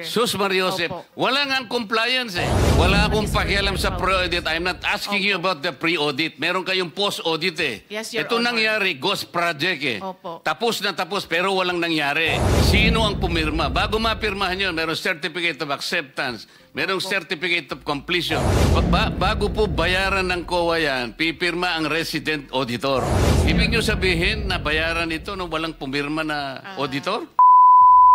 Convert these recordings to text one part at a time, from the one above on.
Sus Mariosep, Opo. wala nga compliance eh. Wala akong pakialam sa pre-audit. I'm not asking you about the pre-audit. Meron kayong post-audit eh. Yes, Your Ito Honor. nangyari, ghost project eh. Opo. Tapos na tapos pero walang nangyari. Sino ang pumirma? Bago mapirmahan yun, merong certificate of acceptance, merong certificate of completion. Bago po bayaran ng COA yan, pipirma ang resident auditor. Ibig nyo sabihin na bayaran ito nung walang pumirma na auditor?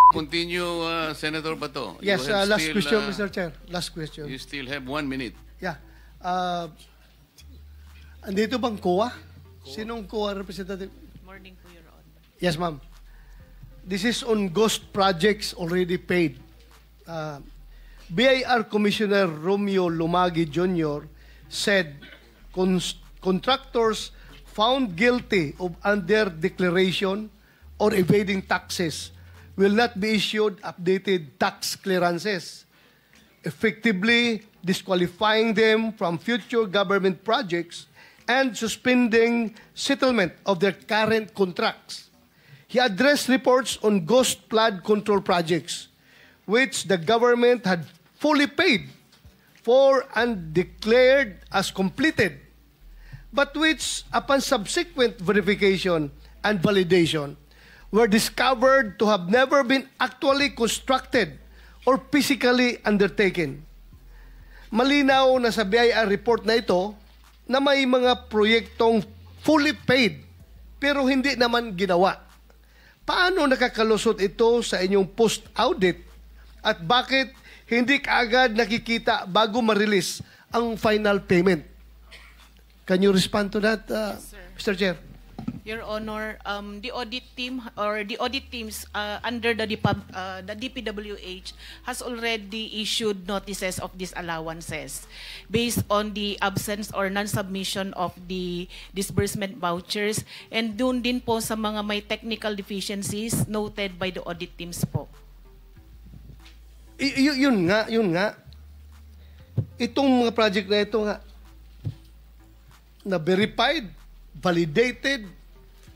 Continue, Senator Bato. Yes, You have last still, question, Mr. Chair. Last question. You still have 1 minute. Yeah. Andito bang COA? Sinong COA representative? Morning po, Your Honor. Yes, ma'am. This is on ghost projects already paid. BIR Commissioner Romeo Lumagi Jr. said contractors found guilty of under-declaration or evading taxes will not be issued updated tax clearances, effectively disqualifying them from future government projects and suspending settlement of their current contracts. He addressed reports on ghost flood control projects, which the government had fully paid for and declared as completed, but which, upon subsequent verification and validation, were discovered to have never been actually constructed or physically undertaken. Malinaw na sa BIR report na ito na may mga proyektong fully paid pero hindi naman ginawa. Paano nakakalusot ito sa inyong post-audit at bakit hindi kaagad nakikita bago ma-release ang final payment? Can you respond to that, Mr. Chair? Your Honor, the audit team or the audit teams under the DPWH has already issued notices of disallowances based on the absence or non-submission of the disbursement vouchers, and dun din po sa mga may technical deficiencies noted by the audit teams po. Yun nga. Itong mga project na ito nga, na verified, validated,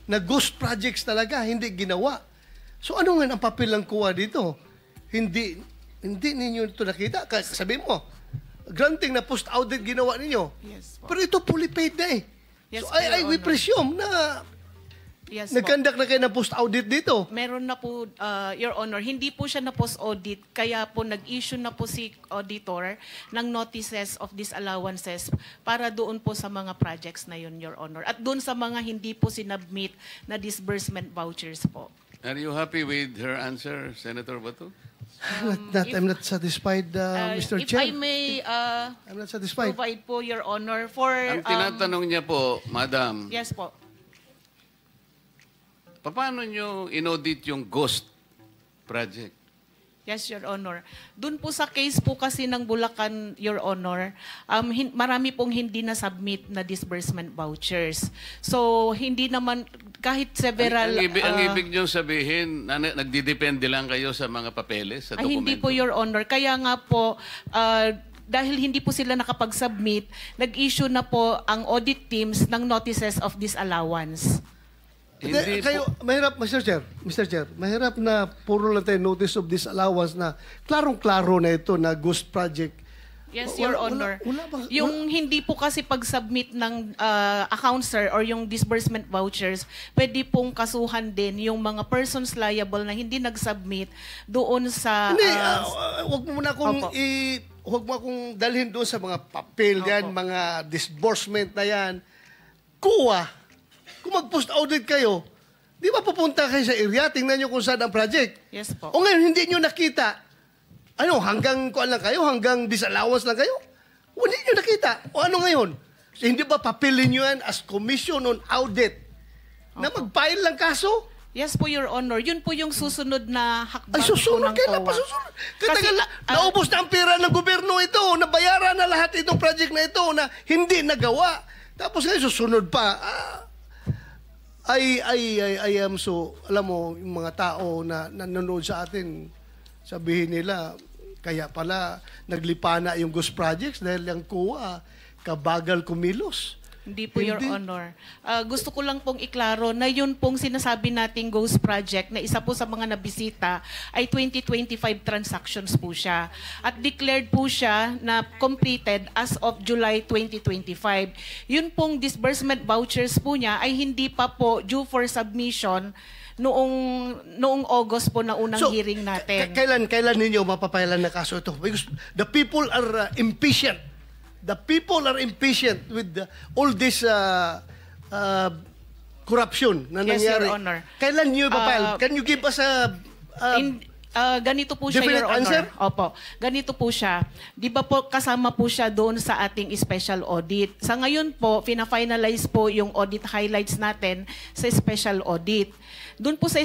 na ghost projects talaga, hindi ginawa. So ano nga ang papel ng COA dito? Hindi ninyo ito nakita. Sabi mo, granting na post-audit ginawa ninyo. Yes po. Pero ito fully paid na eh. Yes, so po, Your we Honor. presume na Yes po. nag-conduct na kayo ng post-audit dito. Meron na po, Your Honor, hindi po siya na post-audit, kaya po nag-issue na po si auditor ng notices of disallowances para doon po sa mga projects na yun, Your Honor. At doon sa mga hindi po sinubmit na disbursement vouchers po. Are you happy with her answer, Senator Bato? I'm not satisfied, Mr. If Chair. I may I'm not satisfied. provide po, Your Honor, for... Ang tinatanong niya po, Madam, Yes po. paano nyo inaudit yung ghost project? Yes, Your Honor. Doon po sa case po kasi ng Bulacan, Your Honor, marami pong hindi na-submit na disbursement vouchers. So, hindi naman, kahit several... Ang ibig nyo sabihin, nagdidepende lang kayo sa mga papeles, sa dokumento? Hindi po, Your Honor. Kaya nga po, dahil hindi po sila nakapag-submit, nag-issue na po ang audit teams ng notices of disallowance. Hindi Kayo, mahirap, Mr. Chair, mahirap na puro lang tayo notice of disallowance na klarong-klaro na ito na ghost project. Yes, Your Honor. Yung hindi po kasi pag-submit ng account, sir, or yung disbursement vouchers, pwede pong kasuhan din yung mga persons liable na hindi nag-submit doon sa... Hindi, wag mo na akong Opo. wag mo akong dalhin doon sa mga papel yan, Opo. mga disbursement na yan. COA, kung mag-post-audit kayo, di ba pupunta kayo sa area, tingnan nyo kung saan ang project. Yes po. O ngayon, hindi nyo nakita. Ano, hanggang kuan lang kayo? Hanggang disallowance lang kayo? O hindi nyo nakita. O ano ngayon? So, hindi ba papilin nyo yan as commission on audit na mag-file lang kaso? Yes po, Your Honor. Yun po yung susunod na hakbang Ay, susunod. po ng Kailan COA. pa susunod? Kasi, Naubos na ang pera ng gobyerno ito. Nabayaran na lahat itong project na ito na hindi nagawa. Tapos ngayon, susunod pa. I am so, alam mo, yung mga tao na nanonood sa atin, sabihin nila, kaya pala naglipana yung ghost projects dahil yung COA, kabagal kumilos. Hindi po, Your Honor. Gusto ko lang pong iklaro na yun pong sinasabi nating Ghost Project na isa po sa mga nabisita ay 2025 transactions po siya. At declared po siya na completed as of July 2025. Yun pong disbursement vouchers po niya ay hindi pa po due for submission noong August po na unang hearing natin. Kailan ninyo mapapailan na kaso ito? Because the people are impatient. The people are impatient with all this corruption na Yes, nangyari. Your Honor. Kailan nyo ipapile? Can you give us a Ganito po siya, different Your Honor. answer? Opo. Ganito po siya. Di ba po kasama po siya doon sa ating special audit. Sa ngayon po, fina-finalize po yung audit highlights natin sa special audit. Doon po sa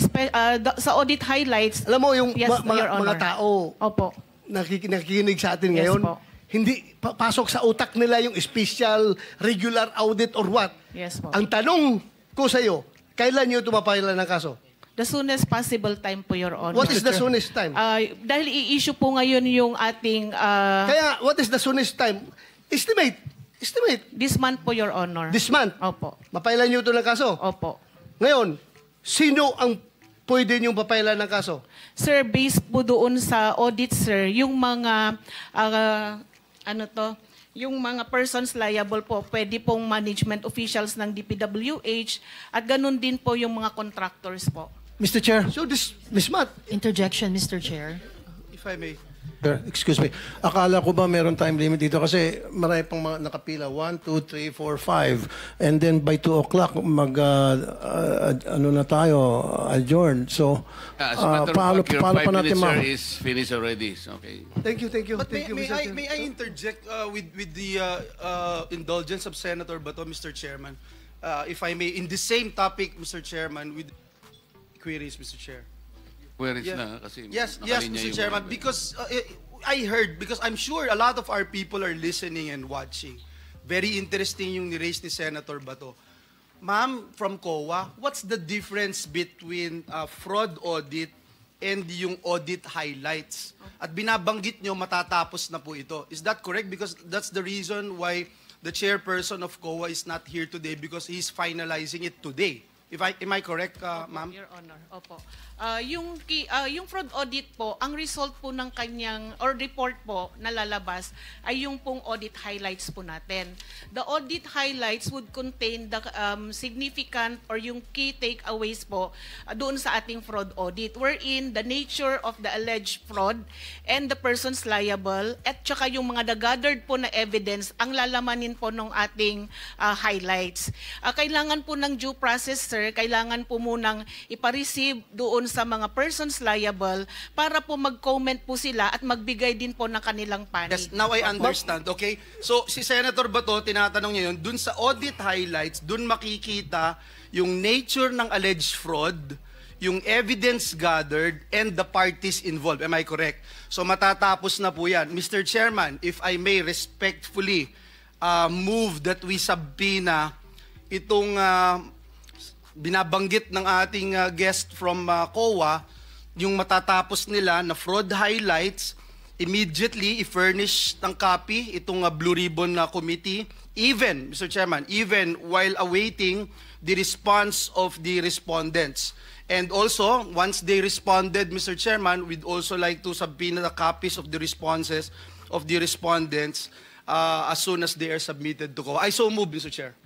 audit highlights, alam mo, yung yes, Your Honor. mga tao Opo. nakikinig sa atin Yes ngayon, po. hindi pasok sa utak nila yung special, regular audit or what. Yes po. Ang tanong ko sa iyo, kailan nyo tumapailan ng kaso? The soonest possible time po, Your Honor. What is the soonest time? Dahil i-issue po ngayon yung ating Kaya, what is the soonest time? Estimate. this month po, Your Honor. This month. Opo. Mapailan nyo ito ng kaso? Opo. Ngayon, sino ang pwede nyo papailan ng kaso? Sir, based po doon sa audit, sir, yung mga yung mga persons liable po, pwede pong management officials ng DPWH at ganun din po yung mga contractors po. Mr. Chair, So this month, Interjection, Mr. Chair. if I may. Sir, excuse me. Akala ko ba meron time limit dito kasi marami pang mga nakapila. 1, 2, 3, 4, 5. And then by 2 o'clock, ano na tayo, adjourn. So, As a matter of paano fact, your pa 5 natin minutes, sir, is finished already. So, okay. Thank you. But Thank you, may Mr. Chair. I interject with the indulgence of Senator Bato, Mr. Chairman, if I may, in the same topic, Mr. Chairman, with queries, Mr. Chair. Queries Yeah. na kasi Yes, nakalinya Mr. yung Chairman, mga- because I heard, because I'm sure a lot of our people are listening and watching. Very interesting yung ni-raise ni Senator Bato. Ma'am, from COA, what's the difference between fraud audit and yung audit highlights? At binabanggit nyo, matatapos na po ito. Is that correct? Because that's the reason why the chairperson of COA is not here today because he's finalizing it today. Am I correct, ma'am? Your Honor, opo. Yung fraud audit po, ang result po ng kanyang, or report po na lalabas, ay yung pong audit highlights po natin. The audit highlights would contain the significant or yung key takeaways po doon sa ating fraud audit, wherein the nature of the alleged fraud and the persons liable, at saka yung mga gathered po na evidence, ang lalamanin po ng ating highlights. Kailangan po ng due process, sir, kailangan po munang ipareceive doon sa mga persons liable para po mag-comment po sila at magbigay din po ng kanilang panig. Yes, now I understand. Okay? So, si Senator Bato, tinatanong niya yun, dun sa audit highlights, dun makikita yung nature ng alleged fraud, yung evidence gathered, and the parties involved. Am I correct? So, matatapos na po yan. Mr. Chairman, if I may respectfully move that we subpoena itong binabanggit ng ating guest from COA, yung matatapos nila na fraud highlights, immediately i-furnish ng copy itong Blue Ribbon committee, even, Mr. Chairman, even while awaiting the response of the respondents. And also, once they responded, Mr. Chairman, we'd also like to subpoena the copies of the responses of the respondents as soon as they are submitted to COA. I so move, Mr. Chair.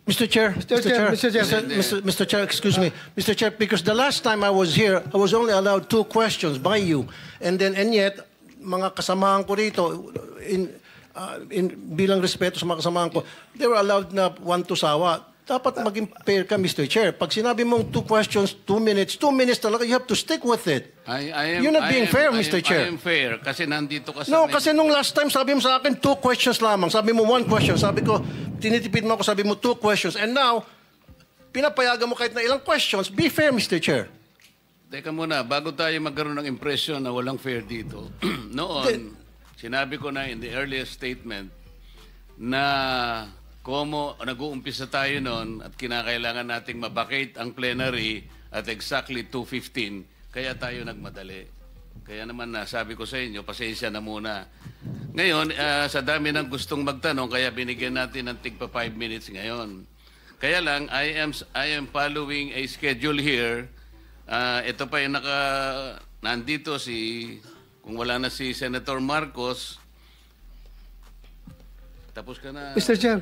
Mr. Chair, Mr. Chair, excuse me. Mr. Chair, because the last time I was here, I was only allowed 2 questions by you. And yet, mga kasamahan ko rito, bilang respeto sa mga kasamahan ko, they were allowed na 1 to sawa. Dapat maging fair ka, Mr. Chair. Pag sinabi mong 2 questions, 2 minutes talaga, you have to stick with it. You're not being fair, Mr. Chair. I am fair kasi nandito ka sa... No, kasi nung last time, sabi mo sa akin, 2 questions lamang. Sabi mo 1 question. Sabi ko, tinitipid mo ako, sabi mo 2 questions. And now, pinapayagan mo kahit na ilang questions. Be fair, Mr. Chair. Teka muna, bago tayo magkaroon ng impression na walang fair dito. Noon, sinabi ko na in the earliest statement na nag-uumpisa tayo noon at kinakailangan nating mabakate ang plenary at exactly 2:15, kaya tayo nagmadali. Kaya naman sabi ko sa inyo, pasensya na muna. Ngayon, sa dami ng gustong magtanong, kaya binigyan natin ng tigpa 5 minutes ngayon. Kaya lang, I am following a schedule here. Ito pa yung nandito kung wala na si Senator Marcos, tapos ka na. Mr. Chair.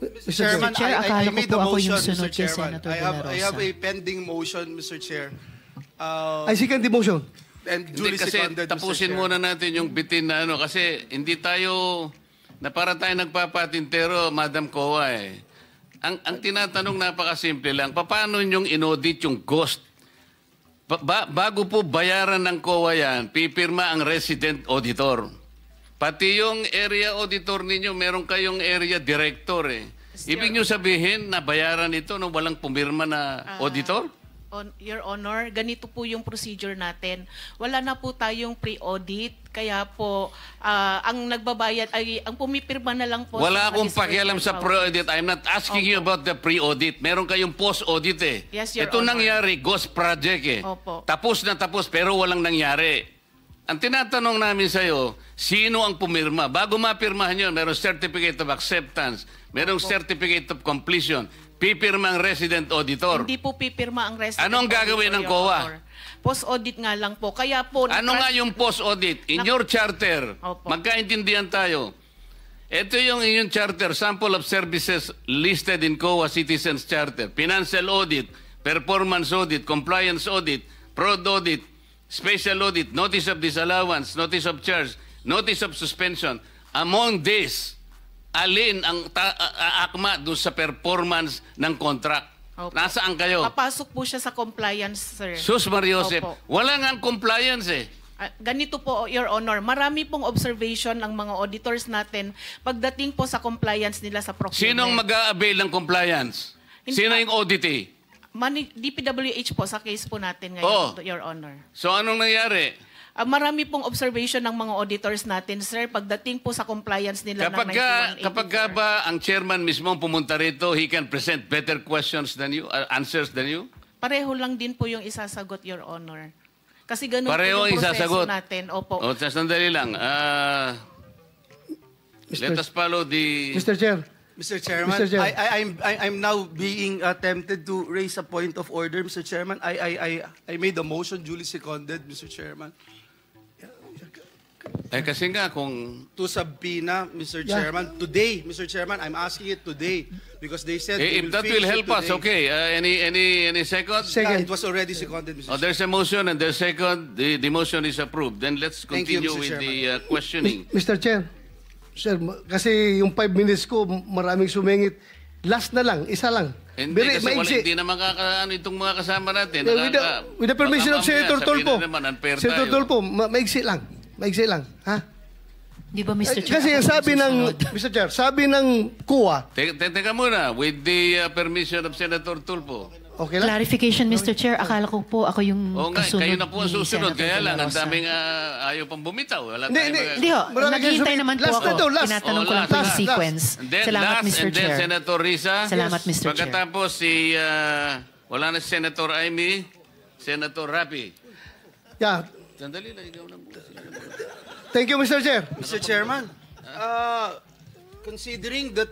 Mr. Chairman, Chair, akala I ko made po the ako yung motion, sunod Mr. kay Chairman. Senator I have De La a pending motion, Mr. Chair. I second the motion. And Hindi, duly kasi seconded, Mr. tapusin Chair. muna natin yung bitin na kasi hindi tayo, na para tayo nagpapatintero, Madam Kowa eh. Ang tinatanong napakasimple lang, paano nyong inaudit yung ghost? Bago po bayaran ng COA yan, pipirma ang resident auditor. Pati yung area auditor ninyo, meron kayong area director eh. Ibig nyo sabihin na bayaran ito nung walang pumirma na auditor? Your Honor, ganito po yung procedure natin. Wala na po tayong pre-audit, kaya po ang nagbabayad ay ang pumipirma na lang po. Wala sa akong disbursement pakialam sa power. pre-audit. I'm not asking you about the pre-audit. Meron kayong post-audit eh. Yes, Your Ito Honor. nangyari, ghost project eh. Opo. Tapos na tapos pero walang nangyari. Ang tinatanong namin sa'yo, sino ang pumirma? Bago mapirmahan yun, merong certificate of acceptance, merong certificate of completion, pipirma ang resident auditor. Hindi po pipirma ang resident. Ano ang gagawin ng auditor, COA? Your Honor. Post-audit nga lang po. Kaya po... Ano nga yung post-audit? In your charter, Opo. magkaintindihan tayo. Ito yung inyong charter, sample of services listed in COA Citizens Charter. Financial audit, performance audit, compliance audit, fraud audit, special audit, notice of disallowance, notice of charge, notice of suspension. Among these, alin ang akma doon sa performance ng contract? Opo. Nasaan kayo? Papasok po siya sa compliance, sir. Sus Mariosep, Opo. wala nga ang compliance eh. Ganito po, Your Honor, marami pong observation ng mga auditors natin pagdating po sa compliance nila sa procurement. Sinong mag-a-avail ng compliance? Sino yung auditee? DPWH po sa case po natin ngayon, Oh. Your Honor. So anong nangyari? Marami pong observation ng mga auditors natin, sir, pagdating po sa compliance nila ng 9184. Kapag ba ang chairman mismo ang pumunta rito, he can present better questions than you, answers than you? Pareho lang din po yung isasagot, Your Honor. Kasi ganun Pareho po yung proseso isasagot. natin. Opo. O, sandali lang. Let us follow the... Mr. Chair. Mr. Chairman, Mr. Chair. I'm now being tempted to raise a point of order, Mr. Chairman. I made a motion duly seconded, Mr. Chairman, kasi nga kung... to subpoena, Mr. Chairman, today, Mr. Chairman. I'm asking it today because they said they if will that fix will it help us, today. okay. Any second? Second. It was already seconded, Mr. Oh, Chairman. there's a motion and there's second. The motion is approved. Then let's Thank you, continue Mr. with the questioning. Mr. Chair. Sir, kasi yung 5 minutes ko, maraming sumingit. Last na lang, isa lang. Hindi kasi maigsi. hindi na makakaano itong mga kasama natin. With the permission of Senator Tolpo. Senator Tolpo, maigsi lang. Maigsi lang. Ha? Di ba, Mr. Chair? Kasi ang ako sabi yung ng, susunod? Mr. Chair, sabi ng COA, Teka muna, with the permission of Senator Tulfo. okay lang? Clarification, Mr. Chair. Akala ko po ako yung Oo nga, kasunod kayo na po ang ni susunod. Senator Kaya De La lang, ang Rosa. daming ayaw pang bumitaw. Wala Hindi, tayong hindi. mga- Hindi ho, Maraming naghihintay sumingit. naman po Last ako. na to, last. Tinatanong ko Oh, lang po yung last. sequence. And then Salamat, last, Mr. and then Chair. Senator Risa. Salamat, Mr. Chair. Pagkatapos wala na si Senator Amy, Senator Rapi. Yeah. Sandali lang, ikaw na muna. Thank you, Mr. Chair. Mr. Chairman, considering that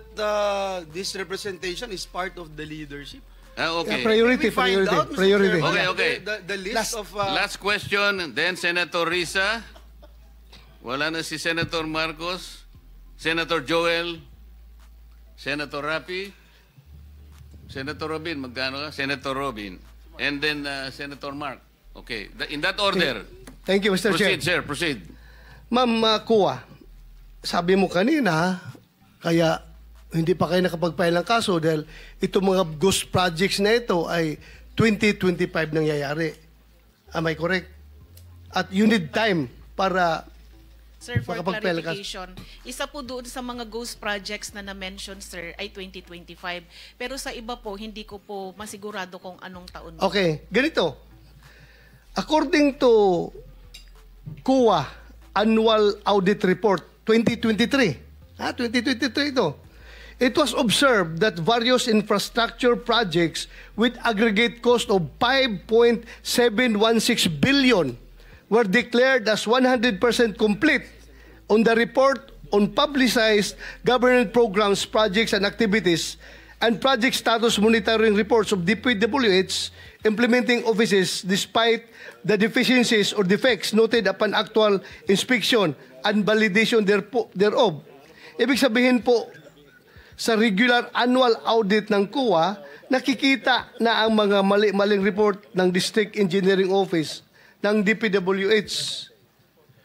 this representation is part of the leadership, Okay. Priority, can we find priority, out, Mr. priority. Chairman, Okay. the list of... Last question, then Senator Risa. Wala na si Senator Marcos, Senator Joel, Senator Rapi, Senator Robin, magkano ka? Senator Robin. And then Senator Mark. Okay. In that order. Thank you, Mr. Chair. Proceed, sir. Proceed. Ma'am COA, sabi mo kanina, kaya hindi pa kayo nakapag-file ng kaso dahil itong mga ghost projects na ito ay 2025 nangyayari. Am I correct? At you need time para... Sir, for Makapag-file ka. clarification, isa po doon sa mga ghost projects na na-mention, sir, ay 2025. Pero sa iba po, hindi ko po masigurado kung anong taon. Okay, ganito. According to COA Annual Audit Report 2023, 2023 ito, it was observed that various infrastructure projects with aggregate cost of 5.716 billion were declared as 100% complete on the report on publicized government programs, projects, and activities, and project status monitoring reports of DPWH implementing offices despite the deficiencies or defects noted upon actual inspection and validation thereof. Ibig sabihin po, sa regular annual audit ng COA, nakikita na ang mga mali-maling report ng District Engineering Office ng DPWH.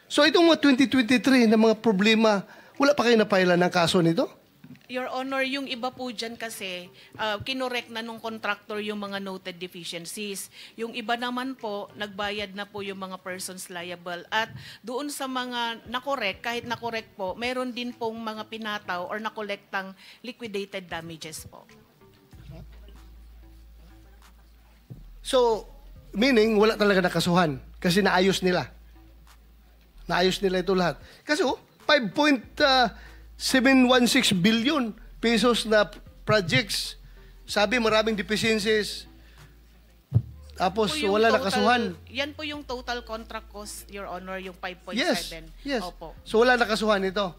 So itong mga 2023 na mga problema, wala pa kayo napailan ng kaso nito? Your Honor, yung iba po dyan kasi, kinorek na nung contractor yung mga noted deficiencies. Yung iba naman po, nagbayad na po yung mga persons liable. At doon sa mga nakorek, kahit nakorek po, meron din pong mga pinataw or nakolektang liquidated damages po. So, meaning, wala talaga nakasuhan kasi naayos nila. Naayos nila ito lahat. Kasi 5.716 billion pesos na projects. Sabi maraming deficiencies. Tapos Po yung wala total- nakasuhan. Yan po yung total contract cost, Your Honor, yung 5.7. Yes. Opo. So wala nakasuhan ito.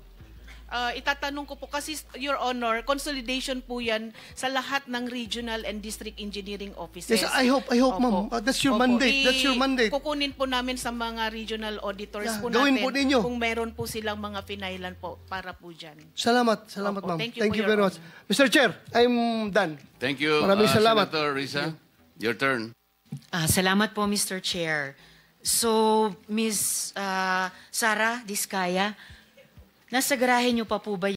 Itatanong ko po kasi, Your Honor, consolidation po yan sa lahat ng regional and district engineering offices. Yes, I hope, Opo. ma'am. That's your Opo. mandate. That's your mandate. Kukunin po namin sa mga regional auditors Yeah, po gawin natin po ninyo. kung meron po silang mga finailan po para po dyan. Salamat Opo. ma'am. Thank you po, very Your much. Mr. Chair, I'm done. Thank you. Maraming salamat. Senator Risa, your turn. Salamat po, Mr. Chair. So, Ms. Sara Diskaya, nasa garahe niyo pa po ba